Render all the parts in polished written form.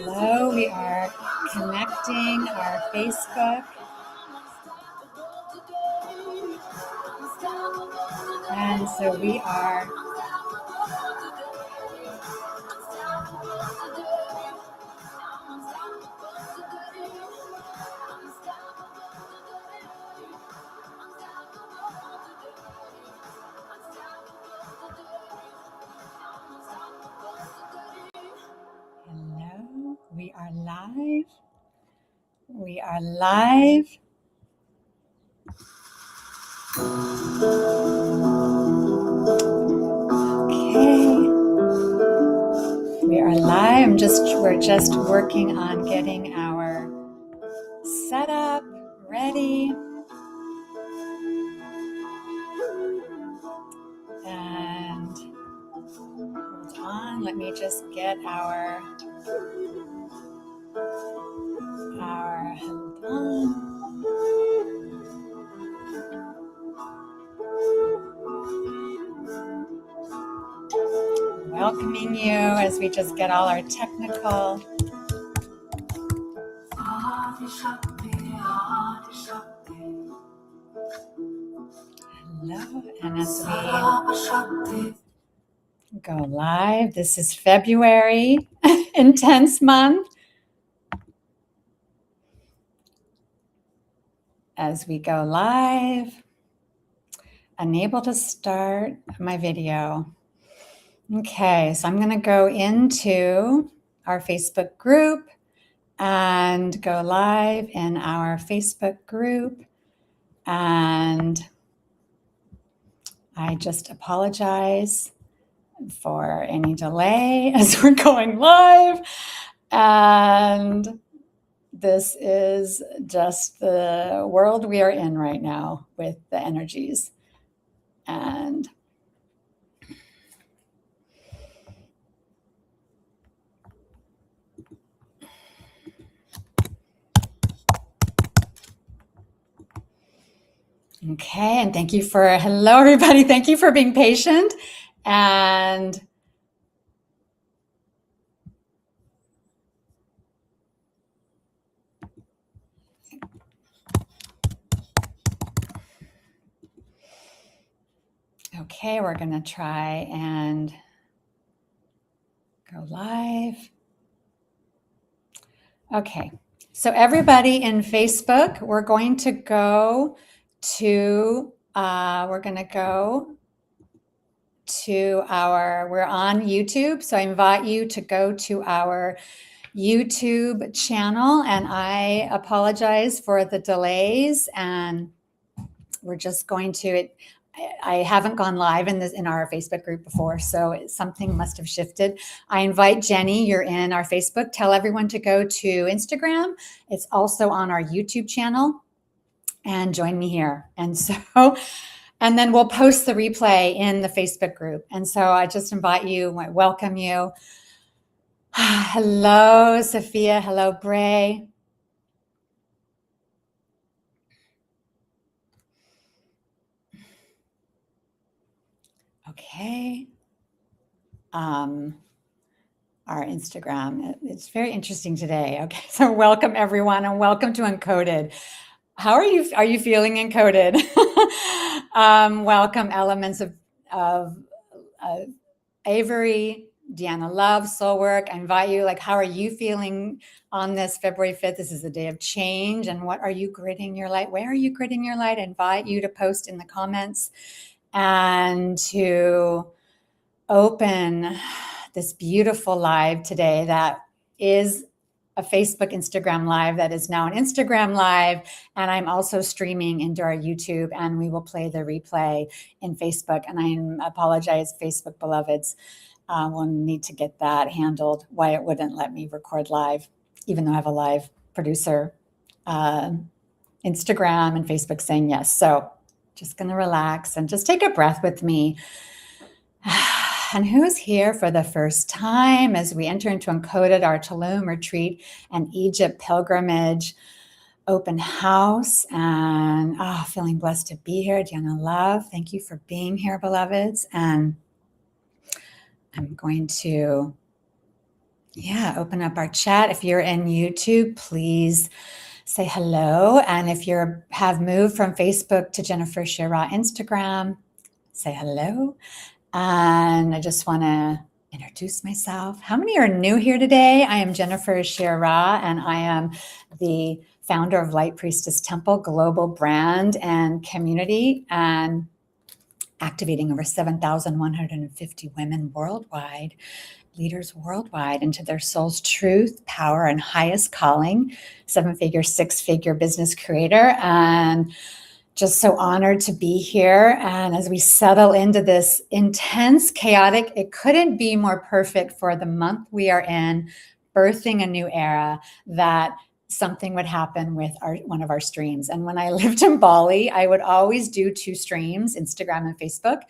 Hello, we are connecting our Facebook. And so we are Hello, we are live. We are live. Okay. We are live. We're just working on getting our setup ready. And hold on, let me just get our hold on. Welcoming you as we just get all our technical. Hello, and as we go live, this is February, intense month. As we go live, unable to start my video. Okay, so I'm going to go into our Facebook group and go live in our Facebook group. And I just apologize for any delay as we're going live. And this is just the world we are in right now with the energies. And okay, and hello everybody. Thank you for being patient. And okay, we're going to try and go live. Okay, so everybody in Facebook, we're going to go to we're on YouTube. So I invite you to go to our YouTube channel, and I apologize for the delays, and we're just going to, I haven't gone live in our Facebook group before, so something must have shifted. I invite Jenny, you're in our Facebook. Tell everyone to go to Instagram. It's also on our YouTube channel, and join me here. And then we'll post the replay in the Facebook group. And so I just invite you, I welcome you. Hello, Sophia. Hello, Bray. Okay. Our Instagram, it's very interesting today. Okay, so welcome everyone, and welcome to ENCODED. How are you? Are you feeling ENCODED? Welcome, elements of Avery, Deanna Love, Soul Work. I invite you, how are you feeling on this February 5th? This is a day of change. And what are you gridding your light? Where are you gridding your light? I invite you to post in the comments and to open this beautiful live today that is a Facebook, Instagram live that is now an Instagram live. And I'm also streaming into our YouTube, and we will play the replay in Facebook. And I apologize, Facebook beloveds. We'll need to get that handled, why it wouldn't let me record live, even though I have a live producer, Instagram and Facebook saying yes. So just going to relax and just take a breath with me. And who's here for the first time as we enter into ENCODED, our Tulum retreat and Egypt pilgrimage? open house, and feeling blessed to be here. Deanna Love, thank you for being here, beloveds. And I'm going to, open up our chat. If you're in YouTube, please say hello. And if you have moved from Facebook to Jennifer Shira Instagram, say hello. And I just want to introduce myself. How many are new here today? I am Jennifer Shira, and I am the founder of Light Priestess Temple global brand and community, and activating over 7,150 women worldwide, leaders worldwide, into their soul's truth, power, and highest calling, 7-figure, 6-figure business creator. And just so honored to be here. And as we settle into this intense, chaotic, it couldn't be more perfect for the month we are in, birthing a new era, that something would happen with one of our streams. And when I lived in Bali, I would always do 2 streams, Instagram and Facebook,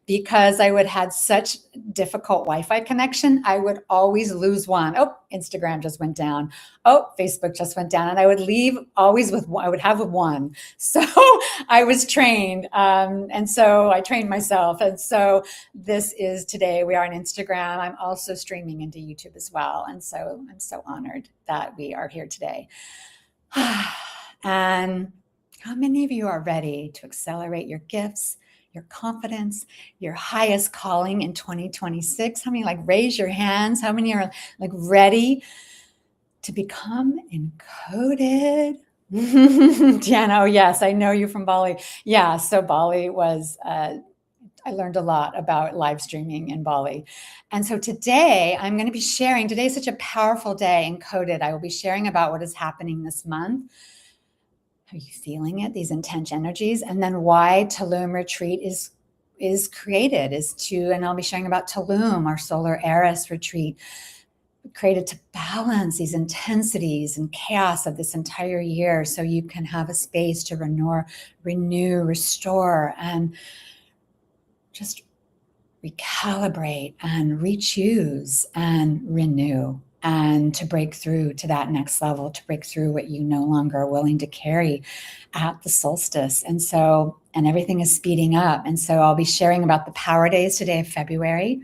because I would have such difficult Wi-Fi connection. I would always lose one. Oh, Instagram just went down. Oh, Facebook just went down. And I would leave always with one. I would have one. So I was trained. And so I trained myself. And so this is today. We are on Instagram. I'm also streaming into YouTube as well. And so I'm so honored that we are here today. And how many of you are ready to accelerate your gifts, your confidence, your highest calling in 2026? How many raise your hands? How many are ready to become encoded? Deanna, oh yes, I know you from Bali. Yeah, so Bali was, I learned a lot about live streaming in Bali. And so today I'm going to be sharing, today is such a powerful day, Encoded. I will be sharing about what is happening this month. Are you feeling it? These intense energies, and then why Tulum retreat is created and I'll be sharing about Tulum, our solar Heiress retreat, created to balance these intensities and chaos of this entire year, so you can have a space to renew, restore, and just recalibrate and re-choose and renew, and to break through to that next level, to break through what you no longer are willing to carry at the solstice. And everything is speeding up. And so I'll be sharing about the power days today of February.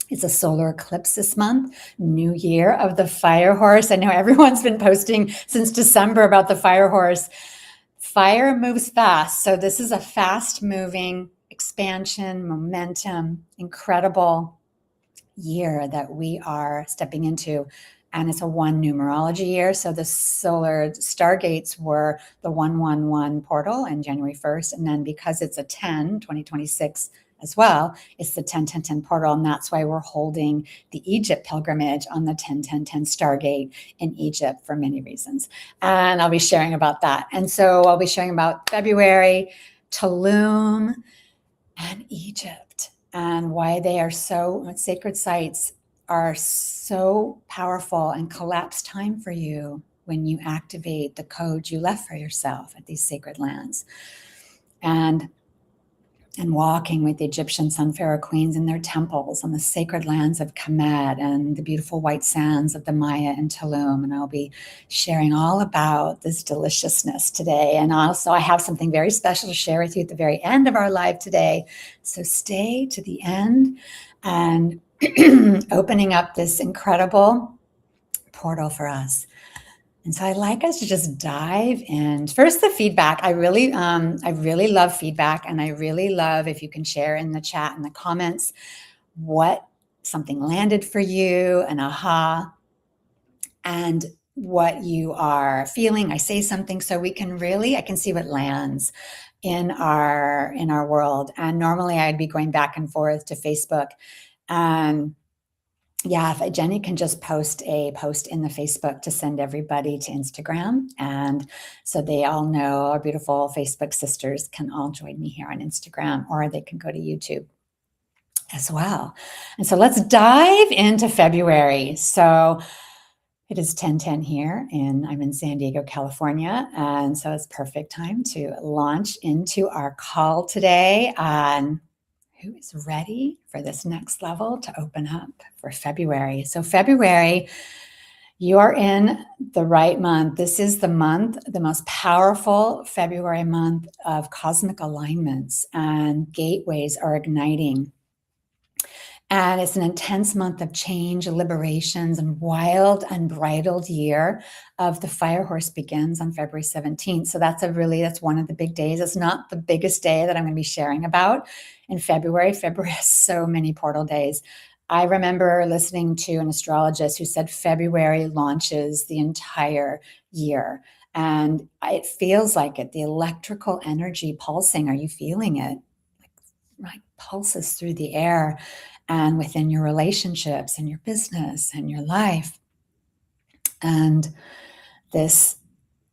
It's a solar eclipse this month, new year of the fire horse. I know everyone's been posting since December about the fire horse. Fire moves fast. So this is a fast moving expansion, momentum, incredible year that we are stepping into. And it's a 1 numerology year. So the solar stargates were the 111 portal on January 1st. And then because it's a 2026 as well, it's the 10-10-10 portal. And that's why we're holding the Egypt pilgrimage on the 10-10-10 stargate in Egypt for many reasons. And I'll be sharing about that. And so I'll be sharing about February, Tulum, and Egypt, and why they are sacred sites are so powerful and collapse time for you when you activate the code you left for yourself at these sacred lands. And walking with the Egyptian Sun Pharaoh queens in their temples on the sacred lands of Kemet and the beautiful white sands of the Maya and Tulum. And I'll be sharing all about this deliciousness today. And also I have something very special to share with you at the very end of our live today. So stay to the end and opening up this incredible portal for us. And so I'd like us to just dive in. First, the feedback. I really love feedback, and I really love if you can share in the chat and the comments what something landed for you, an aha, and what you are feeling. I say something so I can see what lands in our world. And normally I'd be going back and forth to Facebook. If Jenny can just post a post in the Facebook to send everybody to Instagram. And so they all know, our beautiful Facebook sisters can all join me here on Instagram, or they can go to YouTube as well. And so let's dive into February. So it is 10:10 here, and I'm in San Diego, California. And so it's perfect time to launch into our call today on who is ready for this next level to open up for February. So February You are in the right month. This is the month, the most powerful February month of cosmic alignments, and gateways are igniting. And it's an intense month of change, liberations, and wild, unbridled year of the fire horse begins on February 17th. So that's one of the big days. It's not the biggest day that I'm going to be sharing about in February. February has so many portal days. I remember listening to an astrologist who said February launches the entire year. And it feels like it, the electrical energy pulsing. Are you feeling it? Like pulses through the air and within your relationships and your business and your life. And this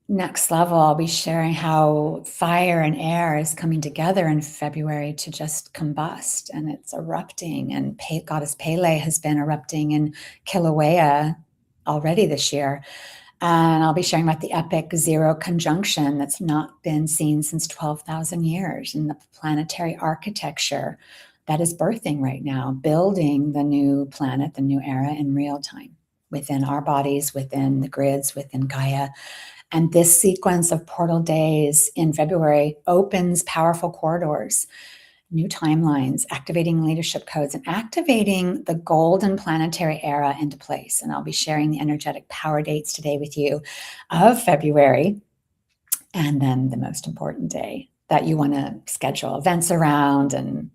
next level, I'll be sharing how fire and air is coming together in February to just combust, and it's erupting. And goddess Pele has been erupting in Kilauea already this year. And I'll be sharing about the epic zero conjunction that's not been seen since 12,000 years, and the planetary architecture that is birthing right now, building the new planet, the new era in real time within our bodies, within the grids, within Gaia. And this sequence of portal days in February opens powerful corridors, new timelines, activating leadership codes, and activating the golden planetary era into place. And I'll be sharing the energetic power dates today with you of February. And then the most important day that you want to schedule events around and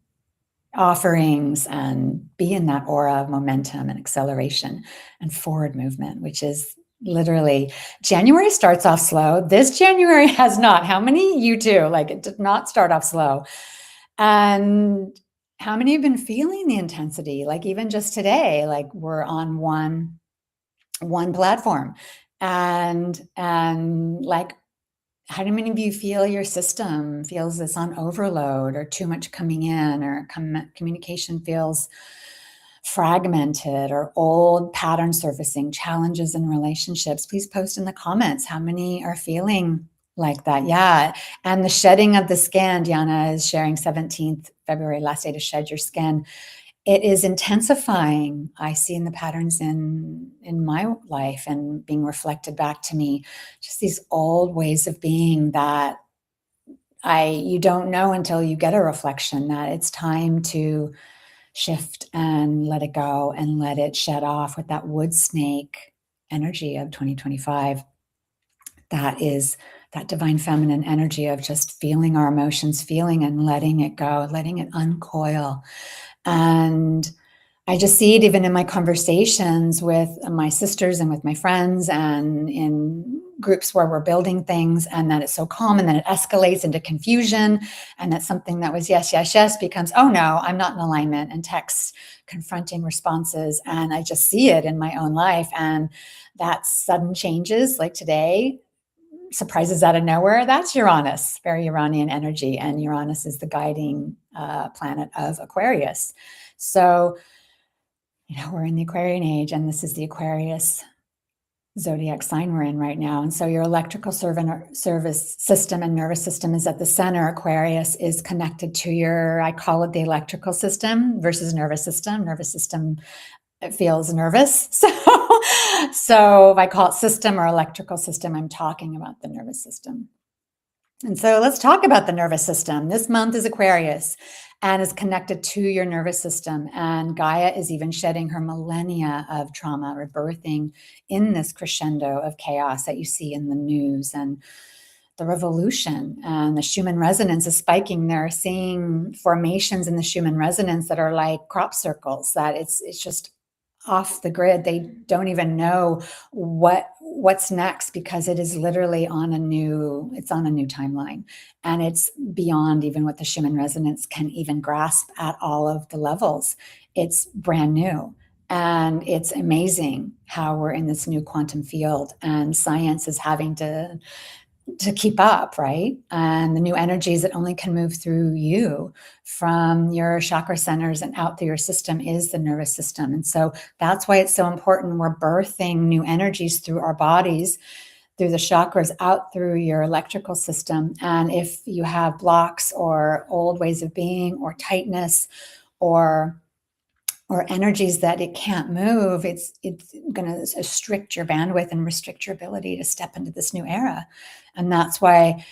offerings and be in that aura of momentum and acceleration and forward movement, which is literally January starts off slow. This January has not. How many? You too. Like, it did not start off slow. And how many have been feeling the intensity? Like, even just today, like, we're on one platform, and like, how many of you feel your system feels this on overload, or too much coming in, or communication feels fragmented, or old pattern surfacing, challenges in relationships? Please post in the comments how many are feeling like that. Yeah. And the shedding of the skin, Diana is sharing 17th February, last day to shed your skin. It is intensifying. I see in the patterns in my life and being reflected back to me, just these old ways of being that you don't know until you get a reflection that it's time to shift and let it go and let it shed off with that wood snake energy of 2025. That is that divine feminine energy of just feeling our emotions, feeling and letting it go, letting it uncoil. And I just see it even in my conversations with my sisters and with my friends and in groups where we're building things, and that it's so calm, and then it escalates into confusion, and that something that was yes, yes, yes becomes, oh no, I'm not in alignment, and texts confronting responses. And I just see it in my own life. And that sudden changes, like today, surprises out of nowhere, that's Uranus, very Uranian energy. And Uranus is the guiding planet of Aquarius. So, we're in the Aquarian age, and this is the Aquarius zodiac sign we're in right now. And so your electrical service system and nervous system is at the center. Aquarius is connected to I call it the electrical system versus nervous system. Nervous system, it feels nervous. So if I call it system or electrical system, I'm talking about the nervous system. And so let's talk about the nervous system. This month is Aquarius and is connected to your nervous system. And Gaia is even shedding her millennia of trauma, rebirthing in this crescendo of chaos that you see in the news, and the revolution and the Schumann resonance is spiking. They're seeing formations in the Schumann resonance that are like crop circles, that it's just off the grid. They don't even know what's next, because it is literally on a new timeline, and it's beyond even what the Schumann resonance can even grasp at all of the levels. It's brand new, and it's amazing how we're in this new quantum field, and science is having to keep up, right? And the new energies that only can move through you from your chakra centers and out through your system is the nervous system. And so that's why it's so important. We're birthing new energies through our bodies, through the chakras, out through your electrical system. And if you have blocks or old ways of being or tightness or or energies that it can't move, it's going to restrict your bandwidth and restrict your ability to step into this new era. And that's why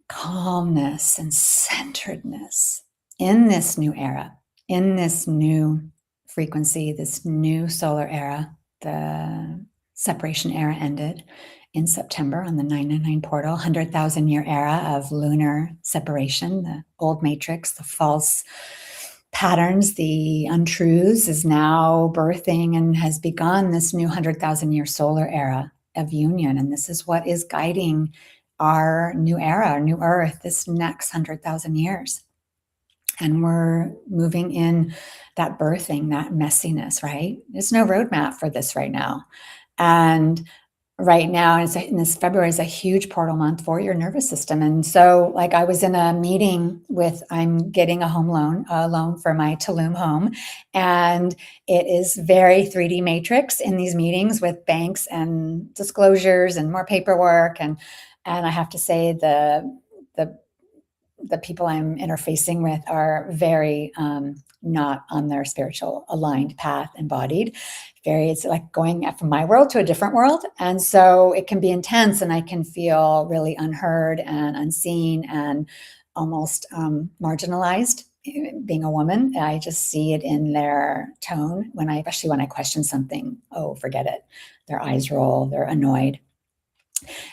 calmness and centeredness in this new era, in this new frequency, this new solar era, the separation era ended in September on the 999 portal, 100,000 year era of lunar separation, the old matrix, the false patterns, the untruths is now birthing and has begun this new 100,000 year solar era of union. And this is what is guiding our new era, our new earth, this next 100,000 years. And we're moving in that birthing, that messiness, right? There's no roadmap for this right now. And right now, in this February is a huge portal month for your nervous system. And so like I was in a meeting I'm getting a loan for my Tulum home. And it is very 3D matrix in these meetings with banks and disclosures and more paperwork. And I have to say the people I'm interfacing with are very not on their spiritual aligned path embodied. It's like going from my world to a different world. And so it can be intense and I can feel really unheard and unseen and almost marginalized. Being a woman, I just see it in their tone especially when I question something. Oh, forget it. Their eyes roll, they're annoyed.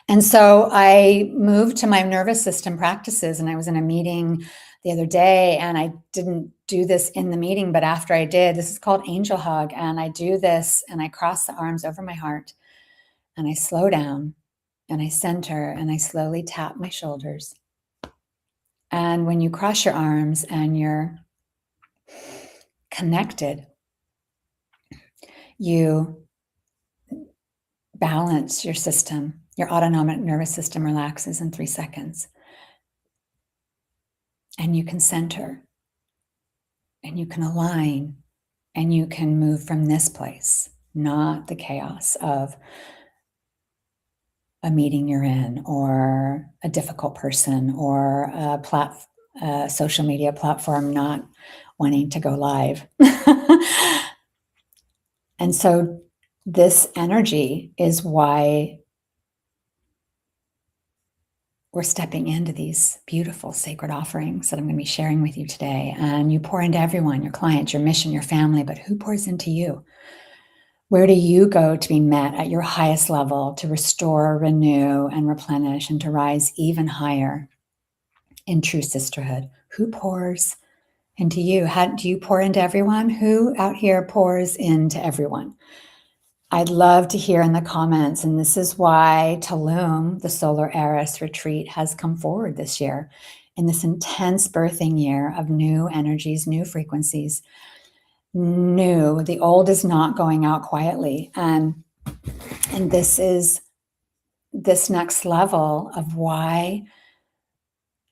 And so I moved to my nervous system practices, and I was in a meeting the other day, and I didn't do this in the meeting, but after I did, this is called angel hug. And I do this and I cross the arms over my heart and I slow down and I center and I slowly tap my shoulders. And when you cross your arms and you're connected, you balance your system. Your autonomic nervous system relaxes in 3 seconds. And you can center and you can align and you can move from this place, not the chaos of a meeting you're in or a difficult person or a social media platform not wanting to go live. And so this energy is why we're stepping into these beautiful sacred offerings that I'm going to be sharing with you today. And you pour into everyone, your clients, your mission, your family, but who pours into you? Where do you go to be met at your highest level to restore, renew, and replenish and to rise even higher in true sisterhood? Who pours into you? How do you pour into everyone? Who out here pours into everyone? I'd love to hear in the comments, and this is why Tulum, the Solar Heiress retreat, has come forward this year in this intense birthing year of new energies, new frequencies, new. The old is not going out quietly, and this is this next level of why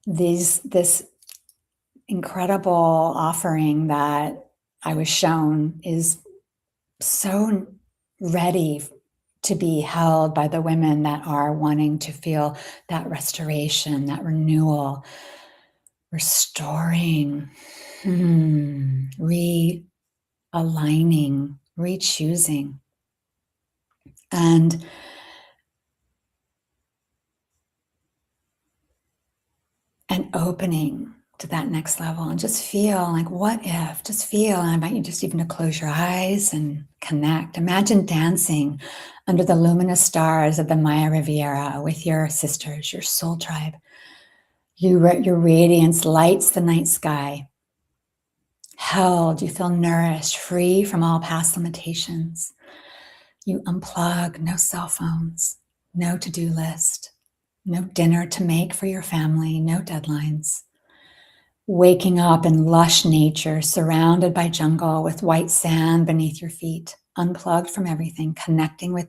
this incredible offering that I was shown is so ready to be held by the women that are wanting to feel that restoration, that renewal, restoring, realigning, re-choosing. And opening to that next level and just feel like, what if, just feel, and I invite you just even to close your eyes and connect. Imagine dancing under the luminous stars of the Maya Riviera with your sisters, your soul tribe. Your radiance lights the night sky. Held, you feel nourished, free from all past limitations. You unplug, no cell phones, no to-do list, no dinner to make for your family, no deadlines. Waking up in lush nature, surrounded by jungle with white sand beneath your feet, unplugged from everything, connecting with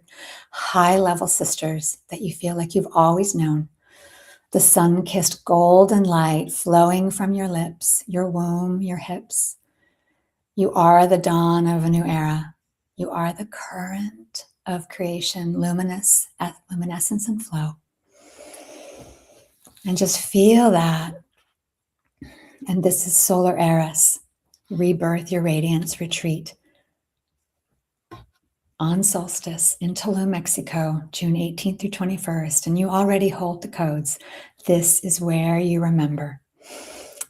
high-level sisters that you feel like you've always known. The sun-kissed golden light flowing from your lips, your womb, your hips. You are the dawn of a new era. You are the current of creation, luminous, luminescence and flow. And just feel that. And this is Solar Heiress. Rebirth Your Radiance retreat on Solstice in Tulum, Mexico, June 18th through 21st. And you already hold the codes. This is where you remember,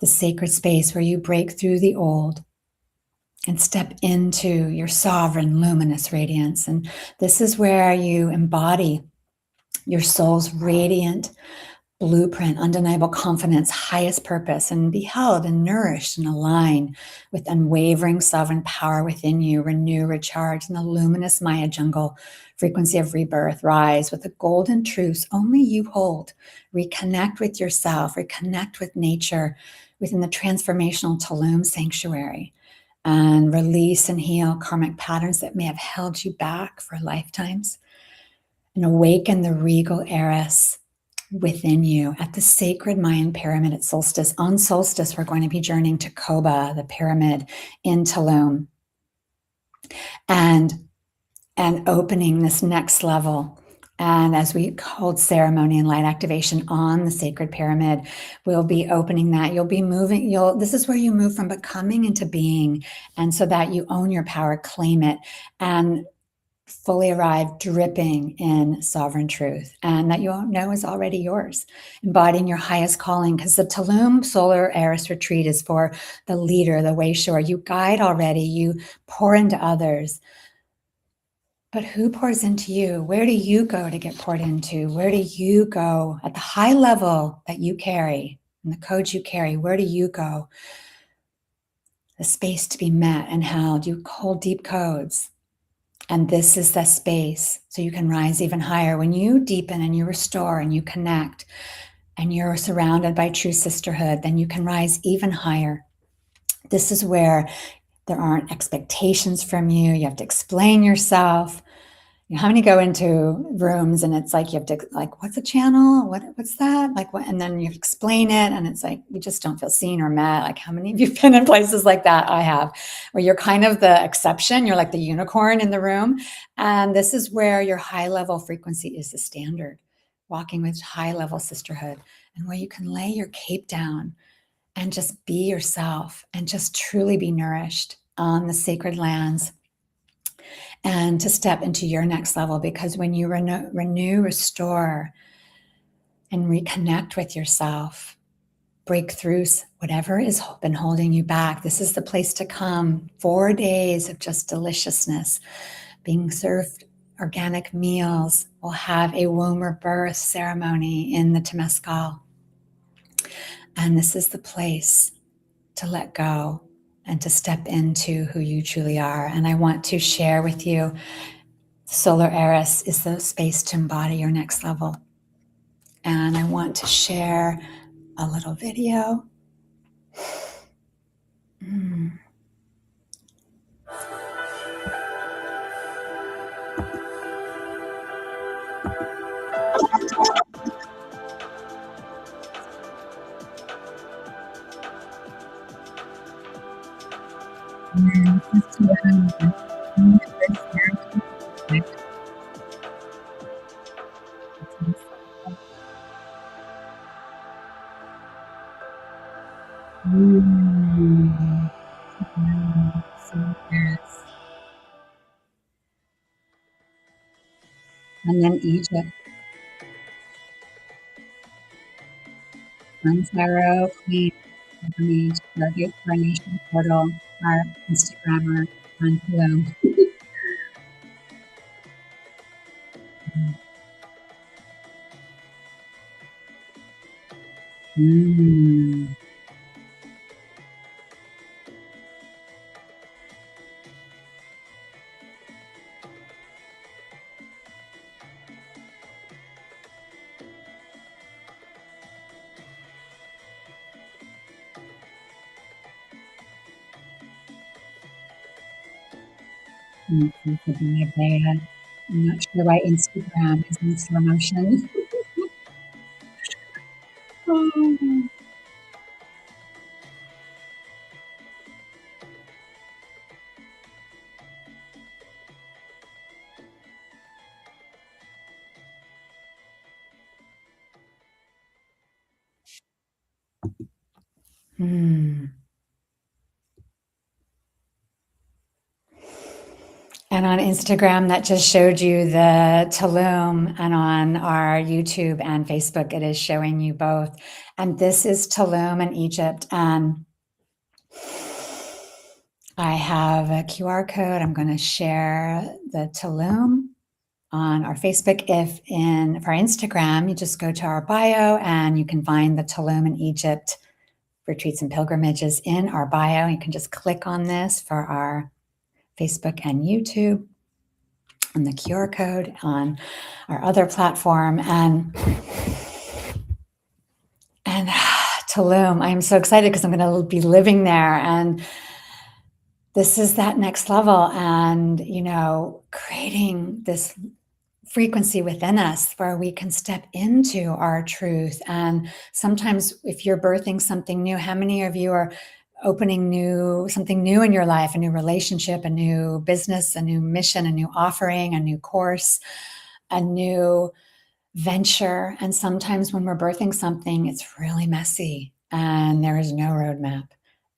the sacred space where you break through the old and step into your sovereign luminous radiance. And this is where you embody your soul's radiant blueprint, undeniable confidence, highest purpose, and be held and nourished and aligned with unwavering sovereign power within you. Renew, recharge in the luminous Maya jungle frequency of rebirth. Rise with the golden truths only you hold. Reconnect with yourself, reconnect with nature within the transformational Tulum sanctuary, and release and heal karmic patterns that may have held you back for lifetimes, and awaken the regal heiress within you at the sacred Mayan pyramid at Solstice. On Solstice, we're going to be journeying to Koba, the pyramid in Tulum, and opening this next level. And as we hold ceremony and light activation on the sacred pyramid, we'll be opening that. You'll be moving. This is where you move from becoming into being, and so that you own your power, claim it, and fully arrive dripping in sovereign truth, and that you know is already yours, embodying your highest calling. Because the Tulum Solar Heiress Retreat is for the leader, the way shower. You guide already, you pour into others. But who pours into you? Where do you go to get poured into? Where do you go at the high level that you carry and the codes you carry? Where do you go? The space to be met and held. You hold deep codes. And this is the space so you can rise even higher. When you deepen and you restore and you connect and you're surrounded by true sisterhood, then you can rise even higher. This is where there aren't expectations from you. You have to explain yourself. How many go into rooms and it's like you have to, like, what's a channel? What's that? Like what? And then you explain it and it's like you just don't feel seen or met. Like, how many of you have been in places like that? I have, where you're kind of the exception. You're like the unicorn in the room. And this is where your high level frequency is the standard, walking with high level sisterhood, and where you can lay your cape down and just be yourself and just truly be nourished on the sacred lands, and to step into your next level. Because when you renew, restore, and reconnect with yourself, break through whatever has been holding you back, this is the place to come. 4 days of just deliciousness, being served organic meals. We'll have a womb rebirth ceremony in the Temescal. And this is the place to let go and to step into who you truly are. And I want to share with you, Solar Heiress is the space to embody your next level. And I want to share a little video. And then Egypt. Sun, Pharaoh, Queen, Age, Target, Coronation Portal, our Instagrammer, and Hello. I'm not sure why Instagram is in slow motion. And on Instagram, that just showed you the Tulum, and on our YouTube and Facebook, it is showing you both. And this is Tulum in Egypt. And I have a QR code. I'm going to share the Tulum on our Facebook. For our Instagram, you just go to our bio and you can find the Tulum in Egypt retreats and pilgrimages in our bio. You can just click on this for our Facebook and YouTube, and the QR code on our other platform. And Tulum, I'm so excited because I'm going to be living there. And this is that next level. And, creating this frequency within us where we can step into our truth. And sometimes if you're birthing something new, how many of you are opening something new in your life, a new relationship, a new business, a new mission, a new offering, a new course, a new venture? And sometimes when we're birthing something, it's really messy and there is no roadmap.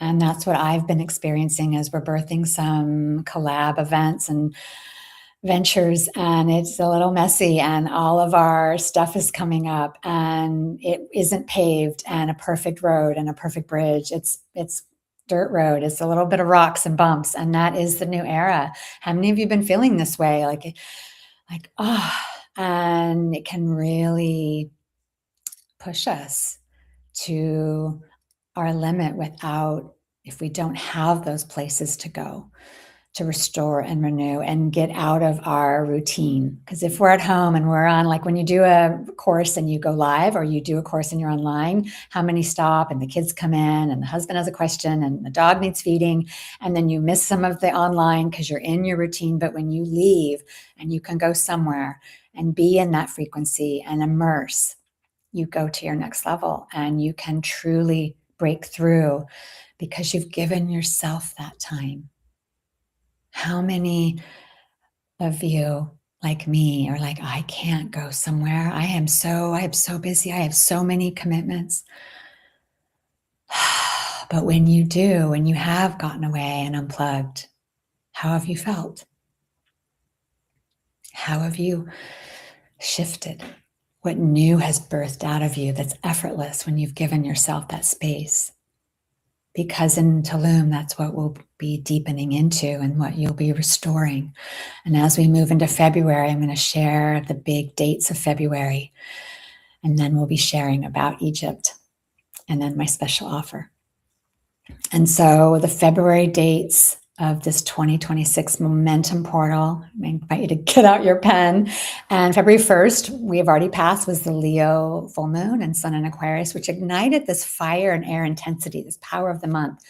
And that's what I've been experiencing as we're birthing some collab events and ventures, and it's a little messy, and all of our stuff is coming up and it isn't paved and a perfect road and a perfect bridge. It's dirt road. It's a little bit of rocks and bumps, and that is the new era. How many of you have been feeling this way? And it can really push us to our limit if we don't have those places to go to restore and renew and get out of our routine. Because if we're at home and we're on, like when you do a course and you go live, or you do a course and you're online, how many stop and the kids come in and the husband has a question and the dog needs feeding, and then you miss some of the online because you're in your routine. But when you leave and you can go somewhere and be in that frequency and immerse, you go to your next level and you can truly break through because you've given yourself that time. How many of you, like me, are like, I can't go somewhere. I am so busy. I have so many commitments. But when you do, when you have gotten away and unplugged, how have you felt? How have you shifted? What new has birthed out of you that's effortless when you've given yourself that space? Because in Tulum, that's what we'll be deepening into and what you'll be restoring. And as we move into February, I'm going to share the big dates of February. And then we'll be sharing about Egypt and then my special offer. And so the February dates of this 2026 momentum portal, I invite you to get out your pen. And February 1st, we have already passed, was the Leo full moon and sun in Aquarius, which ignited this fire and air intensity, this power of the month.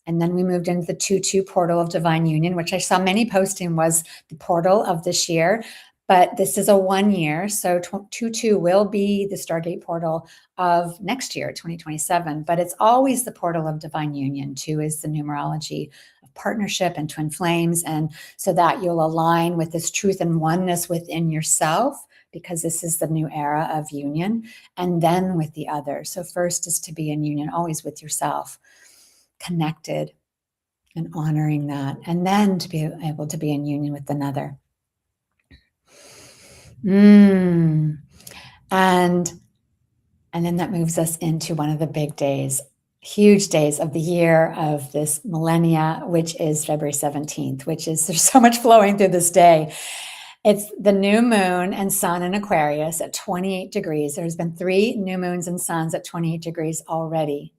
And then we moved into the 2-2 portal of divine union, which I saw many posting was the portal of this year. But this is a 1 year. So 2-2 will be the Stargate portal of next year, 2027. But it's always the portal of divine union. 2 is the numerology of partnership and twin flames. And so that you'll align with this truth and oneness within yourself, because this is the new era of union, and then with the other. So first is to be in union always with yourself, connected and honoring that, and then to be able to be in union with another. And then that moves us into one of the big days, huge days of the year of this millennia, which is February 17th, there's so much flowing through this day. It's the new moon and sun in Aquarius at 28 degrees. There's been 3 new moons and suns at 28 degrees already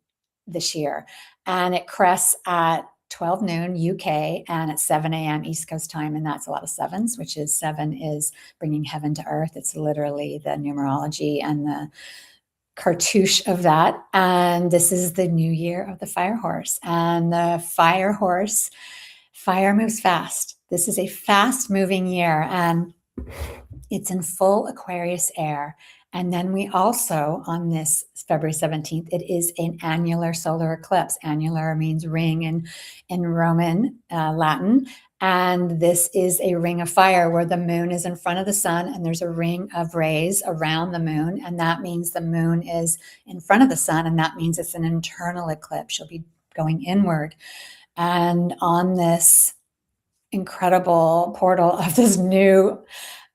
this year. And it crests at 12 noon UK and at 7 a.m. East Coast time. And that's a lot of sevens, which is 7 is bringing heaven to earth. It's literally the numerology and the cartouche of that. And this is the new year of the fire horse. And the fire horse, fire moves fast. This is a fast moving year, and it's in full Aquarius air. And then we also, on this February 17th, it is an annular solar eclipse. Annular means ring in Roman Latin. And this is a ring of fire where the moon is in front of the sun and there's a ring of rays around the moon. And that means the moon is in front of the sun. And that means it's an internal eclipse. You'll be going inward. And on this incredible portal of this new,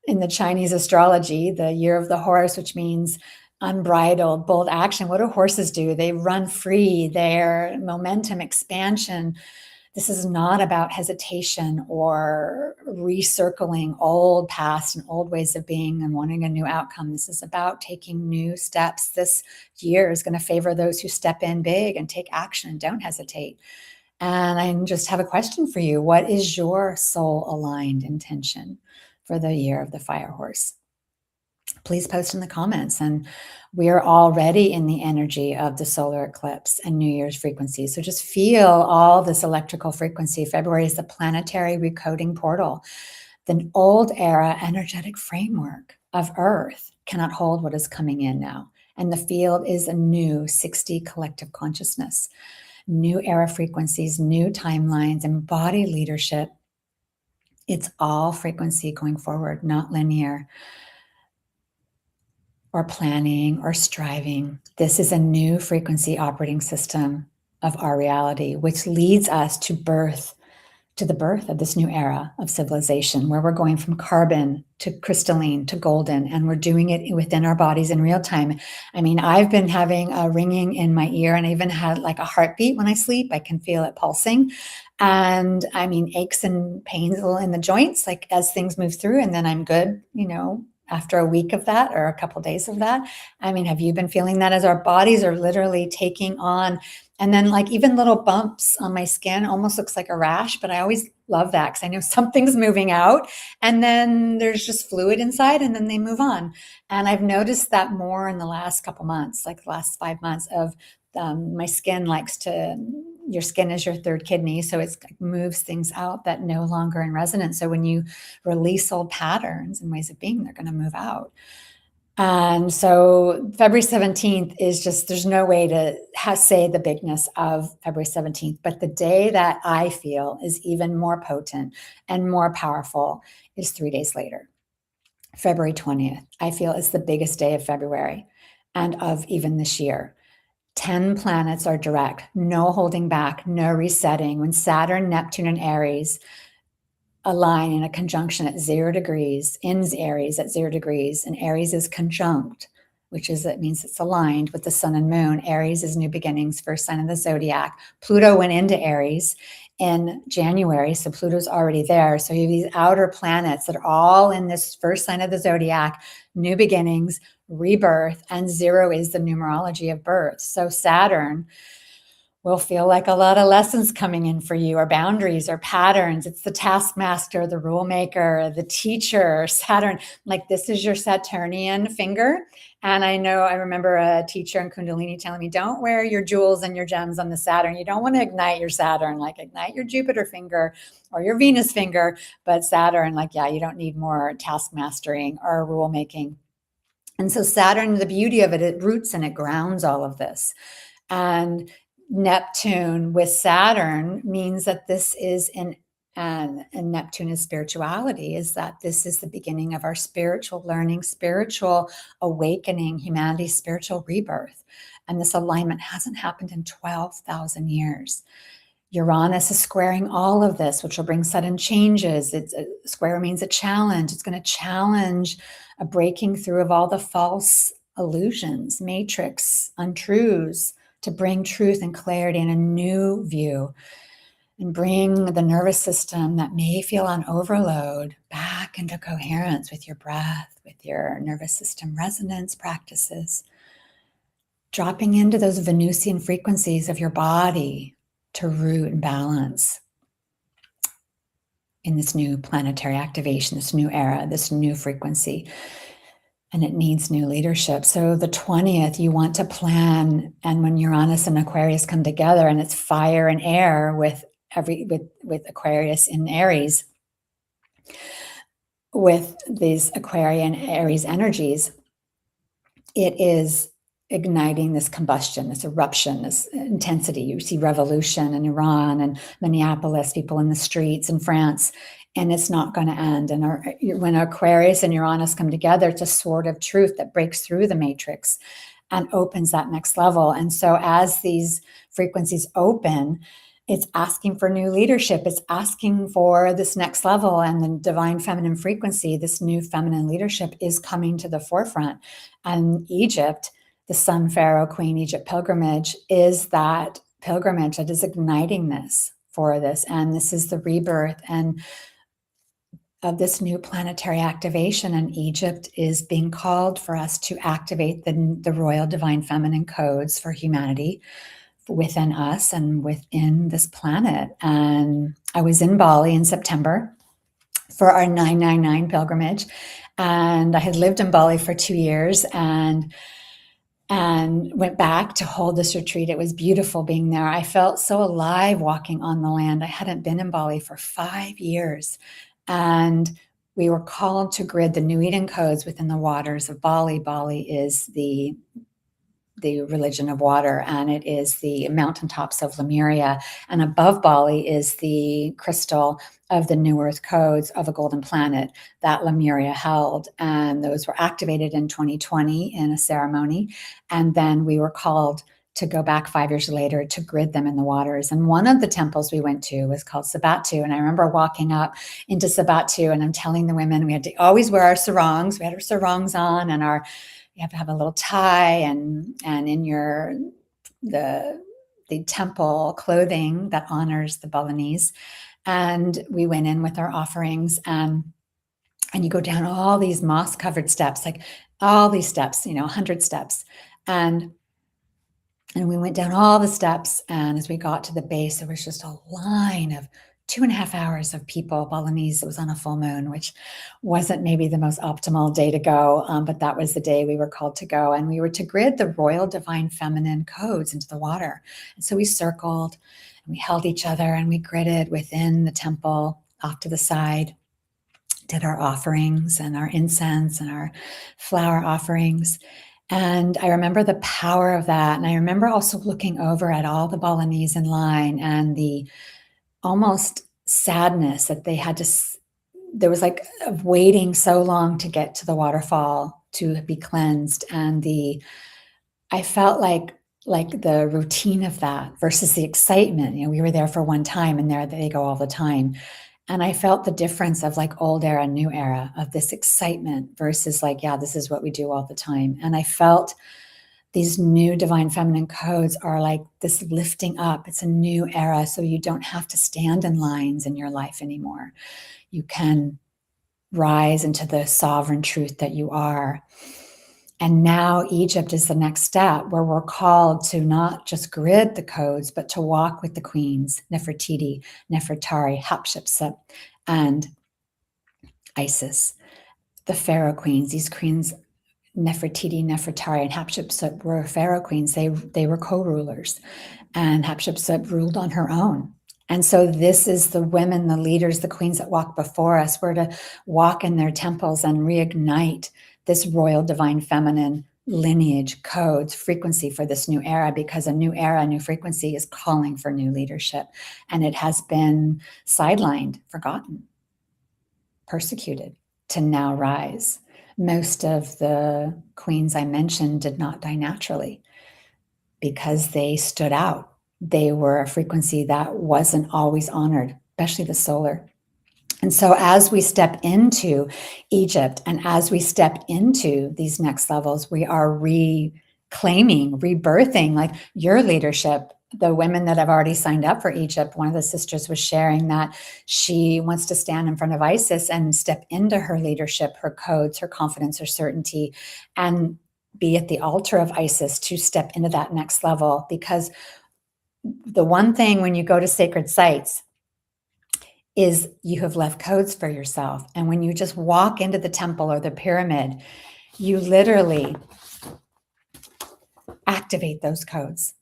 in the Chinese astrology, the year of the horse, which means unbridled, bold action. What do horses do? They run free, their momentum, expansion. This is not about hesitation or recircling old past and old ways of being and wanting a new outcome. This is about taking new steps. This year is going to favor those who step in big and take action and don't hesitate. And I just have a question for you. What is your soul aligned intention for the year of the fire horse? Please post in the comments. And we are already in the energy of the solar eclipse and New Year's frequency. So just feel all this electrical frequency. February is the planetary recoding portal. The old era energetic framework of Earth cannot hold what is coming in now. And the field is a new 60 collective consciousness, new era frequencies, new timelines, embodied leadership. It's all frequency going forward, not linear or planning or striving. This is a new frequency operating system of our reality, which leads us to the birth of this new era of civilization, where we're going from carbon to crystalline to golden, and we're doing it within our bodies in real time. I mean, I've been having a ringing in my ear, and I even had like a heartbeat when I sleep. I can feel it pulsing. And I mean, aches and pains in the joints, like as things move through, and then I'm good, after a week of that or a couple of days of that. I mean, have you been feeling that as our bodies are literally taking on? And then like even little bumps on my skin almost looks like a rash, but I always love that because I know something's moving out, and then there's just fluid inside, and then they move on. And I've noticed that more in the last couple months, like the last 5 months of my skin your skin is your third kidney. So it moves things out that no longer in resonance. So when you release old patterns and ways of being, they're going to move out. And so February 17th is just, there's no way to say the bigness of February 17th, but the day that I feel is even more potent and more powerful is 3 days later. February 20th, I feel is the biggest day of February and of even this year. 10 planets are direct, no holding back, no resetting. When Saturn, Neptune, and Aries align in a conjunction at 0 degrees, in Aries at 0 degrees, and Aries is conjunct, it means it's aligned with the sun and moon. Aries is new beginnings, first sign of the zodiac. Pluto went into Aries in January, so Pluto's already there. So you have these outer planets that are all in this first sign of the zodiac, new beginnings, rebirth, and 0 is the numerology of birth. So Saturn will feel like a lot of lessons coming in for you, or boundaries or patterns. It's the taskmaster, the rule maker, the teacher, Saturn. Like this is your Saturnian finger. And I remember a teacher in Kundalini telling me, don't wear your jewels and your gems on the Saturn. You don't want to ignite your Saturn, like ignite your Jupiter finger or your Venus finger. But Saturn, you don't need more taskmastering or rule making. And so Saturn, the beauty of it, it roots and it grounds all of this. And Neptune with Saturn means that this is and Neptune is spirituality, is that this is the beginning of our spiritual learning, spiritual awakening, humanity's spiritual rebirth. And this alignment hasn't happened in 12,000 years. Uranus is squaring all of this, which will bring sudden changes. It's a square means a challenge. It's going to challenge a breaking through of all the false illusions, matrix, untruths, to bring truth and clarity and a new view, and bring the nervous system that may feel on overload back into coherence with your breath, with your nervous system resonance practices, dropping into those Venusian frequencies of your body to root and balance in this new planetary activation, this new era, this new frequency. And it needs new leadership. So the 20th, you want to plan. And when Uranus and Aquarius come together, and it's fire and air with Aquarius in Aries, with these Aquarian Aries energies, it is igniting this combustion, this eruption, this intensity. You see revolution in Iran and Minneapolis, people in the streets in France, and it's not going to end. And when Aquarius and Uranus come together, it's a sword of truth that breaks through the matrix and opens that next level. And so as these frequencies open, it's asking for new leadership. It's asking for this next level, and the divine feminine frequency, this new feminine leadership is coming to the forefront. And Egypt, the Sun Pharaoh Queen Egypt pilgrimage, is that pilgrimage that is igniting this for this. And this is the rebirth and of this new planetary activation. And Egypt is being called for us to activate the royal divine feminine codes for humanity within us and within this planet. And I was in Bali in September for our 999 pilgrimage. And I had lived in Bali for 2 years and went back to hold this retreat. It was beautiful being there. I felt so alive walking on the land. I hadn't been in Bali for 5 years. And we were called to grid the New Eden codes within the waters of Bali. Bali is the religion of water, and it is the mountaintops of Lemuria. And above Bali is the crystal of the New Earth codes of a golden planet that Lemuria held. And those were activated in 2020 in a ceremony. And then we were called to go back 5 years later to grid them in the waters. And one of the temples we went to was called Sabatu. And I remember walking up into Sabatu, and I'm telling the women we had to always wear our sarongs. We had our sarongs on, and you have to have a little tie and in your the temple clothing that honors the Balinese. And we went in with our offerings, and you go down all these moss covered steps, like all these steps, 100 steps. And we went down all the steps, and as we got to the base, there was just a line of 2.5 hours of people, Balinese. It was on a full moon, which wasn't maybe the most optimal day to go, but that was the day we were called to go. And we were to grid the royal divine feminine codes into the water. And so we circled, and we held each other, and we gridded within the temple off to the side, did our offerings and our incense and our flower offerings. And I remember the power of that. And I remember also looking over at all the Balinese in line and the almost sadness that they had to, there was like waiting so long to get to the waterfall to be cleansed. And I felt like the routine of that versus the excitement. We were there for one time, and there they go all the time. And I felt the difference of like old era, new era, of this excitement versus like, yeah, this is what we do all the time. And I felt these new divine feminine codes are like this lifting up. It's a new era. So you don't have to stand in lines in your life anymore. You can rise into the sovereign truth that you are. And now Egypt is the next step, where we're called to not just grid the codes, but to walk with the queens, Nefertiti, Nefertari, Hatshepsut, and Isis, the Pharaoh queens. These queens, Nefertiti, Nefertari, and Hatshepsut, were Pharaoh queens. They were co-rulers, and Hatshepsut ruled on her own. And so this is the women, the leaders, the queens that walk before us. We're to walk in their temples and reignite this royal divine feminine lineage, codes, frequency for this new era, because a new era, a new frequency is calling for new leadership. And it has been sidelined, forgotten, persecuted, to now rise. Most of the queens I mentioned did not die naturally because they stood out. They were a frequency that wasn't always honored, especially the solar. And so as we step into Egypt and as we step into these next levels, we are reclaiming, rebirthing like your leadership. The women that have already signed up for Egypt, one of the sisters was sharing that she wants to stand in front of Isis and step into her leadership, her codes, her confidence, her certainty, and be at the altar of Isis to step into that next level. Because the one thing when you go to sacred sites is you have left codes for yourself. And when you just walk into the temple or the pyramid, you literally activate those codes.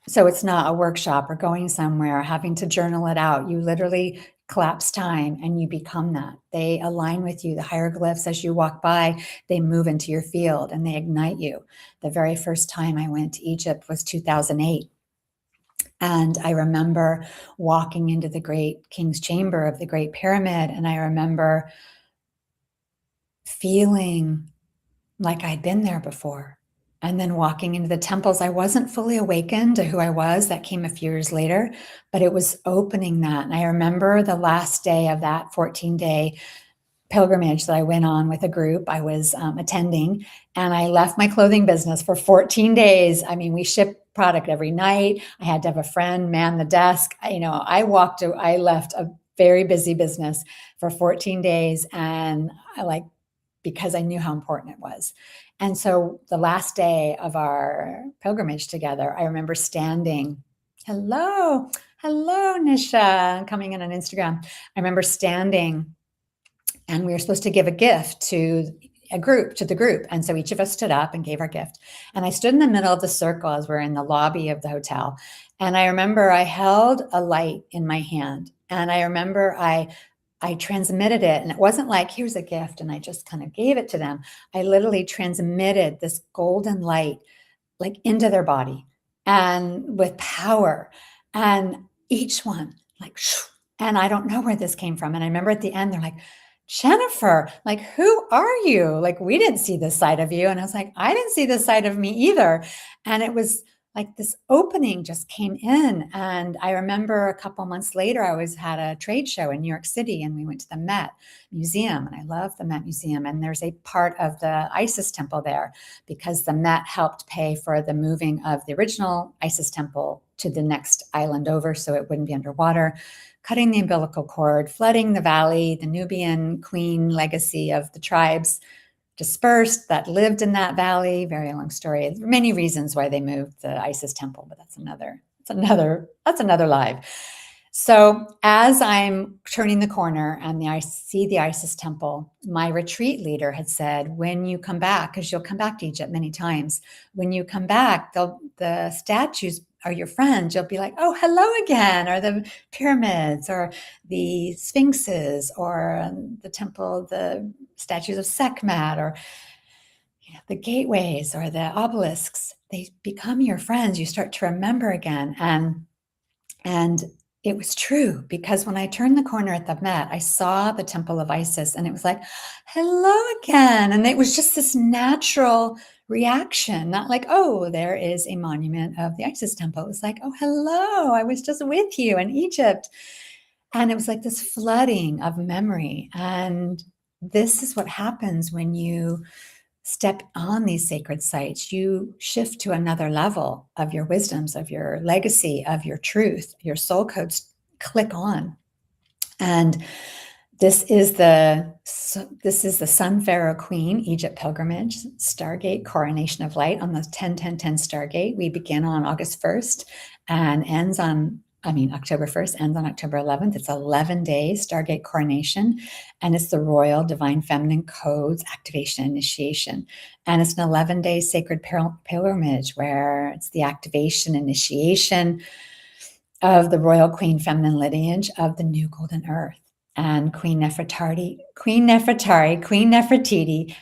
So it's not a workshop or going somewhere or having to journal it out. You literally collapse time and you become that. They align with you. The hieroglyphs, as you walk by, they move into your field and they ignite you. The very first time I went to Egypt was 2008. And I remember walking into the great king's chamber of the Great Pyramid, and I remember feeling like I'd been there before. And then walking into the temples, I wasn't fully awakened to who I was. That came a few years later, but it was opening that. And I remember the last day of that 14-day pilgrimage that I went on with a group I was attending, and I left my clothing business for 14 days. I mean, we shipped product every night. I had to have a friend man the desk. I left a very busy business for 14 days, and because I knew how important it was. And so the last day of our pilgrimage together, I remember standing. Hello, Nisha, coming in on Instagram. I remember standing, and we were supposed to give a gift to the group. And so each of us stood up and gave our gift. And I stood in the middle of the circle as we're in the lobby of the hotel. And I remember I held a light in my hand. And I remember I transmitted it, and it wasn't like, here's a gift, and I just kind of gave it to them. I literally transmitted this golden light like into their body and with power, and each one like, and I don't know where this came from. And I remember at the end, they're like, Jennifer, like, who are you? Like, we didn't see this side of you. And I was like, I didn't see this side of me either. And it was like this opening just came in. And I remember a couple months later, I had a trade show in New York City, and we went to the Met Museum, and I love the Met Museum. And there's a part of the Isis temple there because the Met helped pay for the moving of the original Isis temple to the next island over so it wouldn't be underwater, cutting the umbilical cord, flooding the valley, the Nubian queen legacy of the tribes dispersed that lived in that valley. Very long story. Many reasons why they moved the Isis temple, but that's another live. So as I'm turning the corner and I see the Isis temple, my retreat leader had said, when you come back, because you'll come back to Egypt many times, when you come back, the statues are your friends. You'll be like, oh, hello again, or the pyramids, or the sphinxes, or the temple, the statues of Sekhmet, or the gateways, or the obelisks. They become your friends. You start to remember again. And it was true, because when I turned the corner at the Met, I saw the temple of Isis, and it was like, hello again. And it was just this natural reaction, not like, oh, there is a monument of the Isis temple. It was like, oh, hello, I was just with you in Egypt. And it was like this flooding of memory. And this is what happens when you step on these sacred sites. You shift to another level of your wisdoms, of your legacy, of your truth. Your soul codes click on. And this is the Sun Pharaoh Queen Egypt pilgrimage, Stargate Coronation of Light on the 10-10-10 Stargate. We begin on August 1st and October 1st, ends on October 11th. It's 11 days Stargate Coronation, and it's the Royal Divine Feminine Codes Activation Initiation. And it's an 11-day sacred pilgrimage where it's the activation initiation of the Royal Queen Feminine lineage of the New Golden Earth. And Queen Nefertiti, Queen Nefertiti,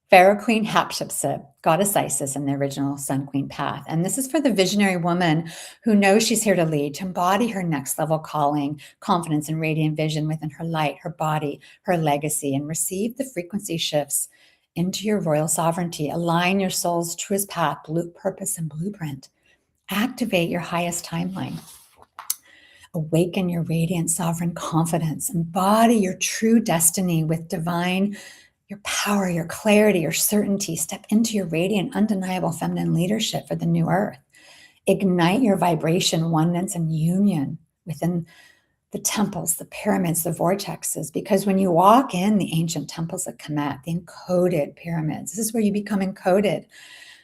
Pharaoh Queen Hatshepsut, Goddess Isis, and the original Sun Queen path. And this is for the visionary woman who knows she's here to lead, to embody her next level calling, confidence, and radiant vision within her light, her body, her legacy, and receive the frequency shifts into your royal sovereignty. Align your soul's truest path, purpose, and blueprint. Activate your highest timeline. Awaken your radiant sovereign confidence. Embody your true destiny with divine, your power, your clarity, your certainty. Step into your radiant, undeniable feminine leadership for the new earth. Ignite your vibration, oneness, and union within the temples, the pyramids, the vortexes. Because when you walk in the ancient temples of Kemet, the encoded pyramids, this is where you become encoded.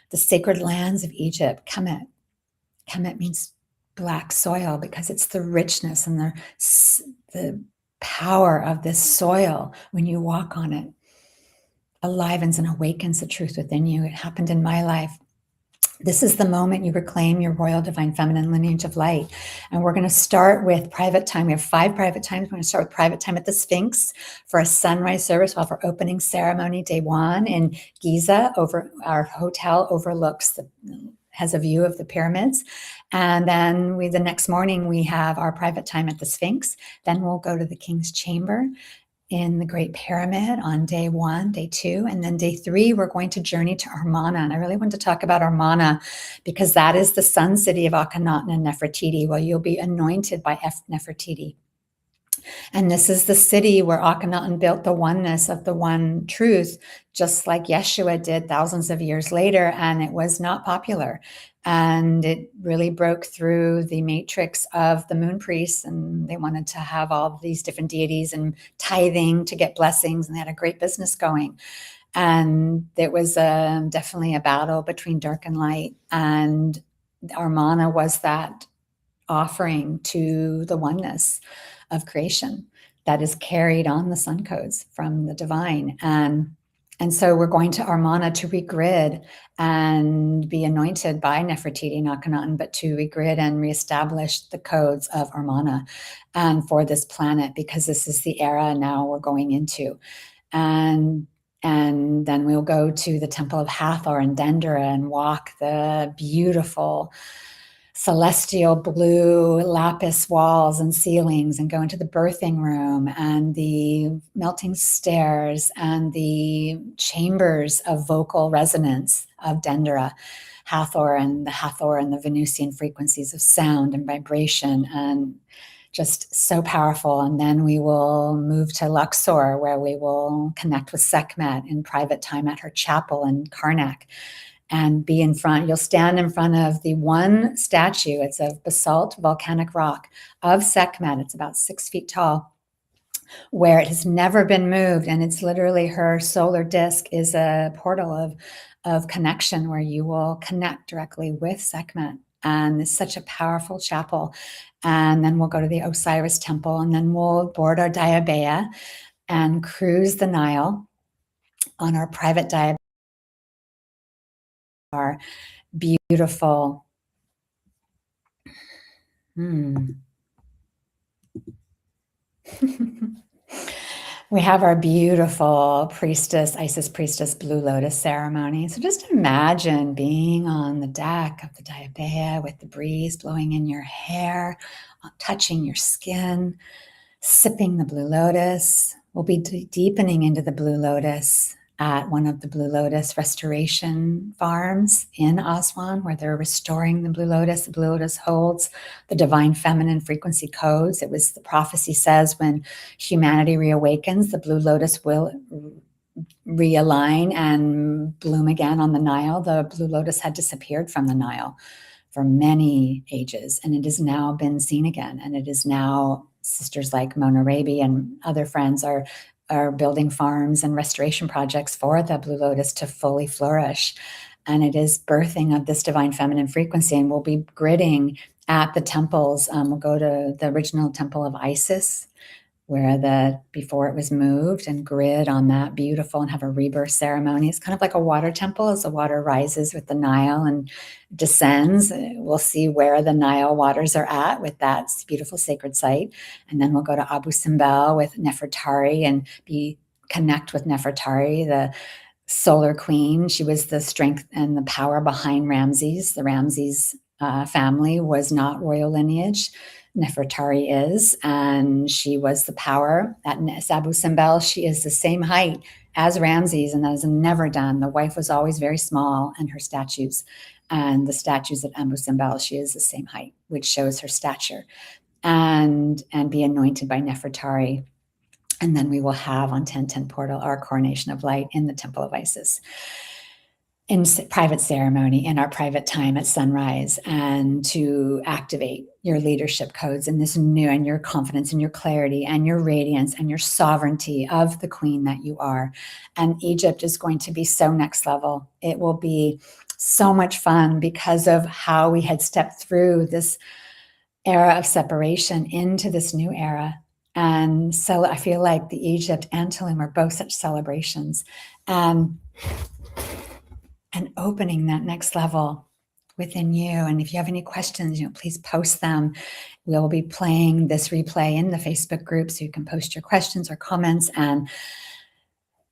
The sacred lands of Egypt, Kemet. Kemet means black soil because it's the richness and the power of this soil when you walk on it. Alivens and awakens the truth within you. It happened in my life. This is the moment you reclaim your royal divine feminine lineage of light. And we're going to start with private time. We have 5 private times. We're going to start with private time at the Sphinx for a sunrise service while for opening ceremony day 1 in Giza. Over our hotel overlooks has a view of the pyramids. And then the next morning we have our private time at the Sphinx. Then we'll go to the King's Chamber in the Great Pyramid on day 1, day 2, and then day 3, we're going to journey to Amarna. And I really want to talk about Amarna because that is the sun city of Akhenaten and Nefertiti. Well, you'll be anointed by Nefertiti. And this is the city where Akhenaten built the oneness of the one truth, just like Yeshua did thousands of years later, and it was not popular. And it really broke through the matrix of the moon priests, and they wanted to have all of these different deities and tithing to get blessings, and they had a great business going. And it was definitely a battle between dark and light, and Amarna was that offering to the oneness of creation that is carried on the sun codes from the divine. And so we're going to Amarna to regrid and be anointed by Nefertiti and Akhenaten, but to regrid and reestablish the codes of Amarna and for this planet, because this is the era now we're going into. And then we'll go to the Temple of Hathor and Dendera and walk the beautiful celestial blue lapis walls and ceilings, and go into the birthing room and the melting stairs and the chambers of vocal resonance of Dendera, Hathor, and the Venusian frequencies of sound and vibration, and just so powerful. And then we will move to Luxor, where we will connect with Sekhmet in private time at her chapel in Karnak, and be in front. You'll stand in front of the one statue. It's of basalt volcanic rock of Sekhmet. It's about 6 feet tall, where it has never been moved. And it's literally her solar disk is a portal of connection where you will connect directly with Sekhmet. And it's such a powerful chapel. And then we'll go to the Osiris temple, and then we'll board our diabea and cruise the Nile on our private diabea. Our beautiful we have our beautiful Isis priestess Blue Lotus ceremony. So just imagine being on the deck of the diabea with the breeze blowing in your hair, touching your skin, sipping the Blue Lotus. We'll be deepening into the Blue Lotus at one of the Blue Lotus restoration farms in Aswan, where they're restoring the Blue Lotus. The Blue Lotus holds the divine feminine frequency codes. It was, the prophecy says, when humanity reawakens, the Blue Lotus will realign and bloom again on the Nile. The Blue Lotus had disappeared from the Nile for many ages, and it has now been seen again. And it is now, sisters like Mona Raby and other friends are building farms and restoration projects for the Blue Lotus to fully flourish. And it is birthing of this divine feminine frequency. And we'll be gridding at the temples. We'll go to the original temple of Isis, where before it was moved, and grid on that beautiful and have a rebirth ceremony. It's kind of like a water temple. As the water rises with the Nile and descends, we'll see where the Nile waters are at with that beautiful sacred site. And then we'll go to Abu Simbel with Nefertari and connect with Nefertari, the solar queen. She was the strength and the power behind Ramses. The Ramses family was not royal lineage. Nefertari is, and she was the power at Abu Simbel. She is the same height as Ramses, and that is never done. The wife was always very small, and her statues, and the statues at Abu Simbel, she is the same height, which shows her stature, and be anointed by Nefertari. And then we will have on 1010 portal our coronation of light in the Temple of Isis, in private ceremony, in our private time at sunrise, and to activate your leadership codes in this new, and your confidence and your clarity and your radiance and your sovereignty of the queen that you are. And Egypt is going to be so next level. It will be so much fun because of how we had stepped through this era of separation into this new era. And so I feel like the Egypt and Tulum are both such celebrations. And opening that next level within you. And if you have any questions, please post them. We'll be playing this replay in the Facebook group, so you can post your questions or comments. And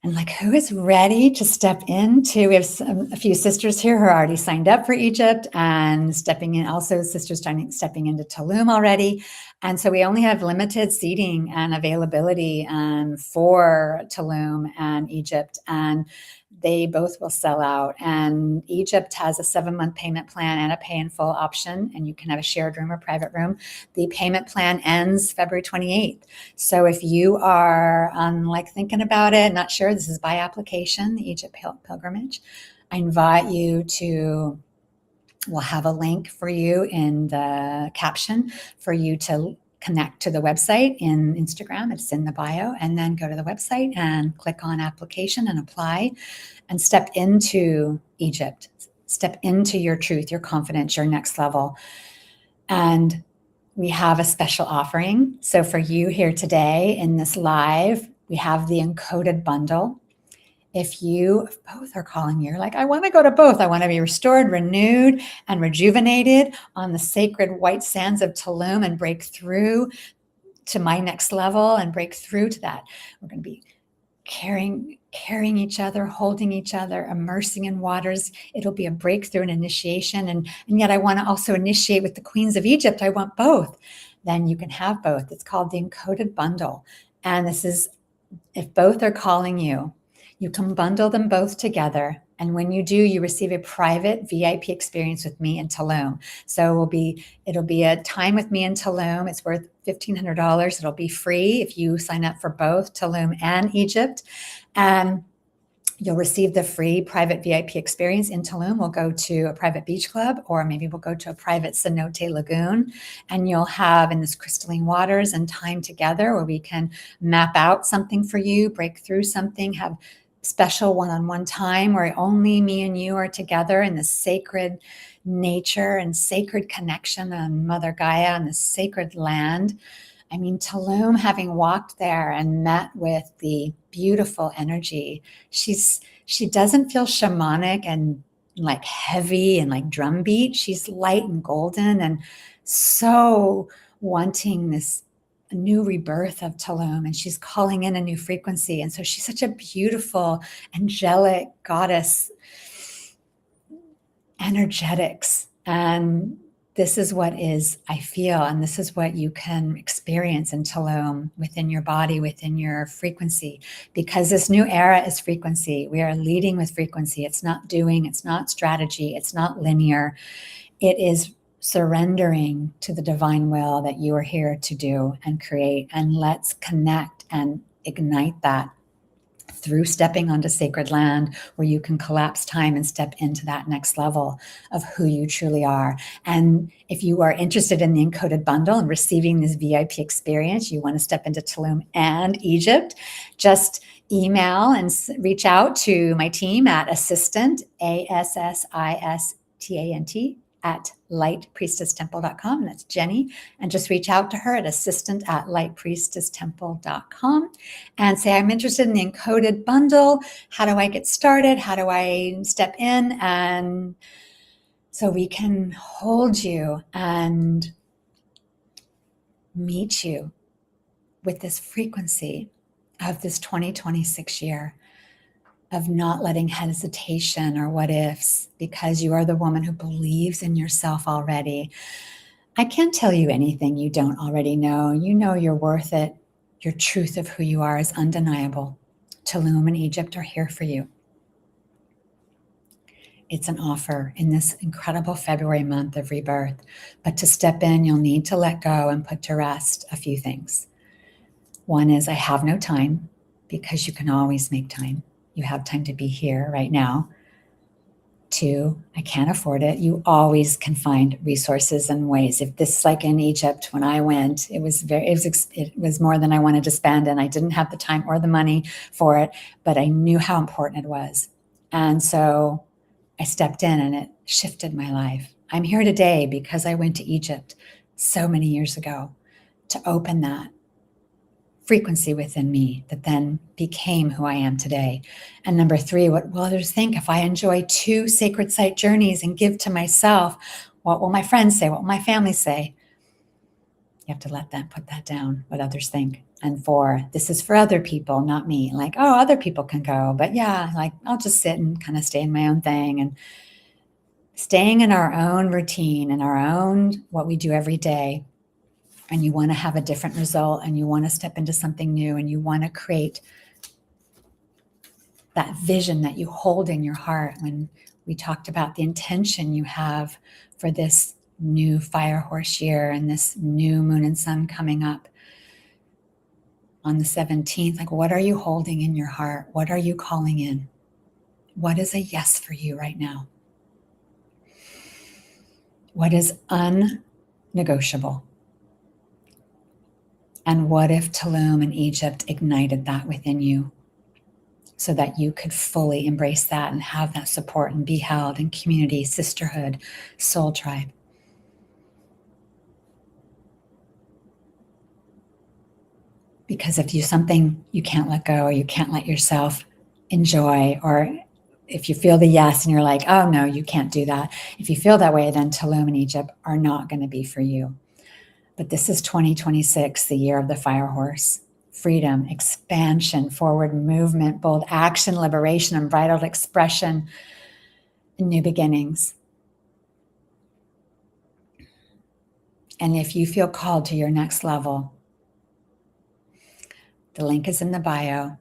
And like, who is ready to step into? We have a few sisters here who are already signed up for Egypt and stepping in. Also, sisters stepping into Tulum already. And so we only have limited seating and availability for Tulum and Egypt. And they both will sell out. And Egypt has a 7-month payment plan and a pay in full option. And you can have a shared room or private room. The payment plan ends February 28th. So if you are like thinking about it, not sure, this is by application, the Egypt pilgrimage. I invite you to, we'll have a link for you in the caption for you to connect to the website in Instagram. It's in the bio, and then go to the website and click on application and apply and step into Egypt. Step into your truth, your confidence, your next level. And we have a special offering. So for you here today in this live, we have the encoded bundle. If both are calling you, like, I want to go to both. I want to be restored, renewed, and rejuvenated on the sacred white sands of Tulum and break through to my next level and break through to that. We're going to be carrying each other, holding each other, immersing in waters. It'll be a breakthrough and initiation. And yet I want to also initiate with the Queens of Egypt. I want both. Then you can have both. It's called the encoded bundle. And this is, if both are calling you, you can bundle them both together. And when you do, you receive a private VIP experience with me in Tulum. So it'll be a time with me in Tulum. It's worth $1,500. It'll be free if you sign up for both Tulum and Egypt. And you'll receive the free private VIP experience in Tulum. We'll go to a private beach club, or maybe we'll go to a private cenote lagoon, and you'll have in this crystalline waters and time together where we can map out something for you, break through something, have special one-on-one time where only me and you are together in the sacred nature and sacred connection on Mother Gaia and the sacred land. I mean, Tulum, having walked there and met with the beautiful energy, she doesn't feel shamanic and like heavy and like drumbeat. She's light and golden and so wanting this new rebirth of Tulum, and she's calling in a new frequency. And so she's such a beautiful, angelic goddess, energetics. And this is what I feel, and this is what you can experience in Tulum within your body, within your frequency, because this new era is frequency. We are leading with frequency. It's not doing, it's not strategy, it's not linear. It is surrendering to the divine will that you are here to do and create. And let's connect and ignite that through stepping onto sacred land where you can collapse time and step into that next level of who you truly are. And if you are interested in the encoded bundle and receiving this VIP experience, you want to step into Tulum and Egypt, just email and reach out to my team at assistant, ASSISTANT, at lightpriestesstemple.com. That's Jenny. And just reach out to her at assistant@lightpriestesstemple.com and say, I'm interested in the encoded bundle. How do I get started? How do I step in? And so we can hold you and meet you with this frequency of this 2026 year, of not letting hesitation or what ifs, because you are the woman who believes in yourself already. I can't tell you anything you don't already know. You know you're worth it. Your truth of who you are is undeniable. Tulum and Egypt are here for you. It's an offer in this incredible February month of rebirth. But to step in, you'll need to let go and put to rest a few things. One is, I have no time, because you can always make time. You have time to be here right now. 2, I can't afford it. You always can find resources and ways. If this, like in Egypt, when I went, it was more than I wanted to spend, and I didn't have the time or the money for it, but I knew how important it was. And so I stepped in, and it shifted my life. I'm here today because I went to Egypt so many years ago to open that frequency within me that then became who I am today. And number 3, what will others think if I enjoy 2 sacred site journeys and give to myself? What will my friends say? What will my family say? You have to put that down, what others think. And this is for other people, not me. Like, oh, other people can go. But yeah, like I'll just sit and kind of stay in my own thing, and staying in our own routine and our own, what we do every day. And you want to have a different result, and you want to step into something new, and you want to create that vision that you hold in your heart. When we talked about the intention you have for this new fire horse year and this new moon and sun coming up on the 17th, like, what are you holding in your heart? What are you calling in? What is a yes for you right now? What is unnegotiable? And what if Tulum and Egypt ignited that within you, so that you could fully embrace that and have that support and be held in community, sisterhood, soul tribe? Because if something you can't let go, or you can't let yourself enjoy, or if you feel the yes and you're like, oh no, you can't do that. If you feel that way, then Tulum and Egypt are not going to be for you. But this is 2026, the year of the fire horse. Freedom, expansion, forward movement, bold action, liberation, unbridled expression, and new beginnings. And if you feel called to your next level, the link is in the bio,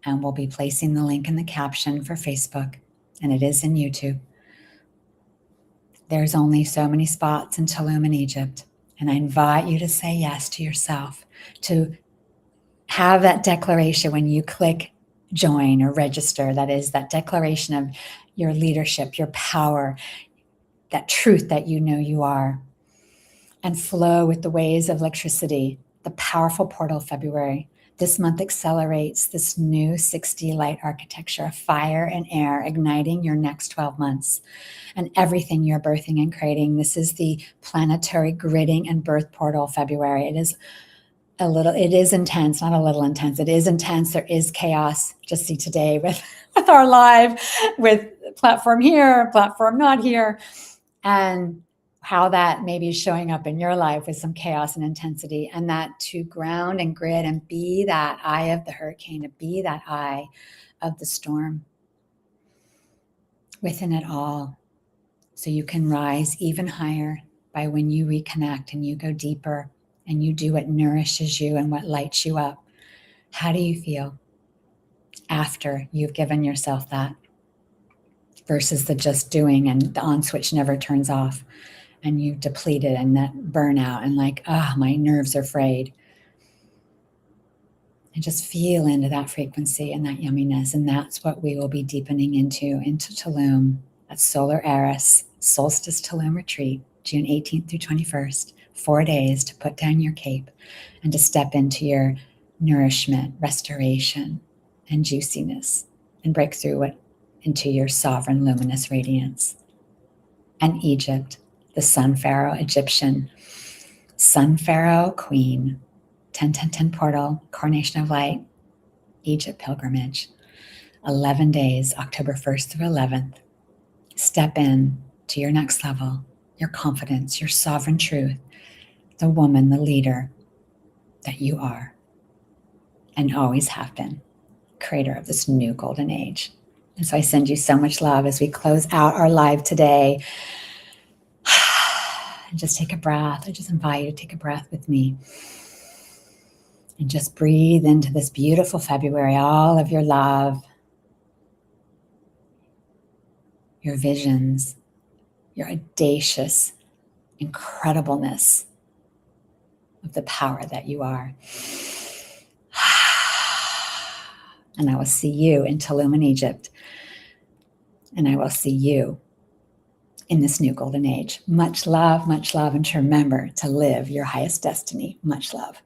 and we'll be placing the link in the caption for Facebook, and it is in YouTube. There's only so many spots in Tulum and Egypt, and I invite you to say yes to yourself, to have that declaration when you click join or register. That is that declaration of your leadership, your power, that truth that you know you are, and flow with the waves of electricity, the powerful portal of February. This month accelerates this new 6D light architecture of fire and air, igniting your next 12 months and everything you're birthing and creating. This is the planetary gridding and birth portal February. It is intense, not a little intense. It is intense. There is chaos. Just see today with our live, with platform here, platform not here, and how that maybe is showing up in your life with some chaos and intensity, and that to ground and grid and be that eye of the hurricane, to be that eye of the storm within it all, so you can rise even higher by when you reconnect and you go deeper and you do what nourishes you and what lights you up. How do you feel after you've given yourself that, versus the just doing and the on switch never turns off and you depleted and that burnout and like, my nerves are frayed? And just feel into that frequency and that yumminess. And that's what we will be deepening into Tulum at Solar Heiress Solstice Tulum Retreat, June 18th through 21st. 4 days to put down your cape and to step into your nourishment, restoration, and juiciness, and break through into your sovereign luminous radiance. And Egypt, the Sun Pharaoh Egyptian, Sun Pharaoh Queen, 10-10-10 portal, coronation of light, Egypt pilgrimage, 11 days, October 1st through 11th. Step in to your next level, your confidence, your sovereign truth, the woman, the leader that you are and always have been, creator of this new golden age. And so I send you so much love as we close out our live today. And just take a breath. I just invite you to take a breath with me and just breathe into this beautiful February, all of your love, your visions, your audacious incredibleness of the power that you are. And I will see you in Tulum in Egypt. And I will see you in this new golden age. Much love, and to remember to live your highest destiny. Much love.